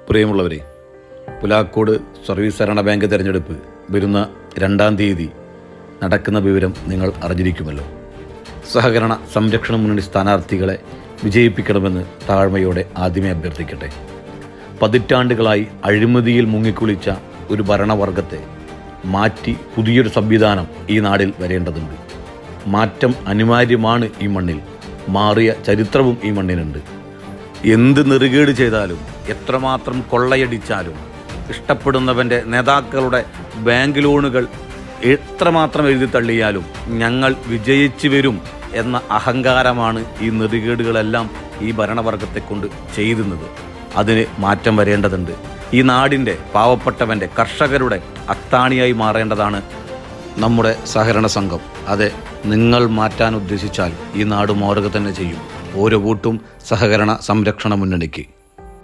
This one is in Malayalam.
പ്രിയമുള്ളവരെ, പുലാക്കോട് സർവീസ് സഹകരണ ബാങ്ക് തിരഞ്ഞെടുപ്പ് വരുന്ന 2-ാം തീയതി നടക്കുന്ന വിവരം നിങ്ങൾ അറിഞ്ഞിരിക്കുമല്ലോ. സഹകരണ സംരക്ഷണ മുന്നണി സ്ഥാനാർത്ഥികളെ വിജയിപ്പിക്കണമെന്ന് താഴ്മയോടെ ആദ്യമേ അഭ്യർത്ഥിക്കട്ടെ. പതിറ്റാണ്ടുകളായി അഴിമതിയിൽ മുങ്ങിക്കുളിച്ച ഒരു ഭരണവർഗത്തെ മാറ്റി പുതിയൊരു സംവിധാനം ഈ നാടിൽ വരേണ്ടതുണ്ട്. മാറ്റം അനിവാര്യമാണ്. ഈ മണ്ണിൽ മാറിയ ചരിത്രവും ഈ മണ്ണിനുണ്ട്. എന്ത് നെറുകേട് ചെയ്താലും എത്രമാത്രം കൊള്ളയടിച്ചാലും ഇഷ്ടപ്പെടുന്നവൻ്റെ നേതാക്കളുടെ ബാങ്ക് ലോണുകൾ എത്രമാത്രം എഴുതി തള്ളിയാലും ഞങ്ങൾ വിജയിച്ചു വരും എന്ന അഹങ്കാരമാണ് ഈ നെറുകേടുകളെല്ലാം ഈ ഭരണവർഗത്തെ കൊണ്ട് ചെയ്യുന്നത്. അതിന് മാറ്റം വരേണ്ടതുണ്ട്. ഈ നാടിൻ്റെ പാവപ്പെട്ടവൻ്റെ കർഷകരുടെ അത്താണിയായി മാറേണ്ടതാണ് നമ്മുടെ സഹകരണ സംഘം. അതെ, നിങ്ങൾ മാറ്റാൻ ഉദ്ദേശിച്ചാൽ ഈ നാട് മാറുക തന്നെ ചെയ്യും. ഓരോ വോട്ടും സഹകരണ സംരക്ഷണ മുന്നണിക്ക്.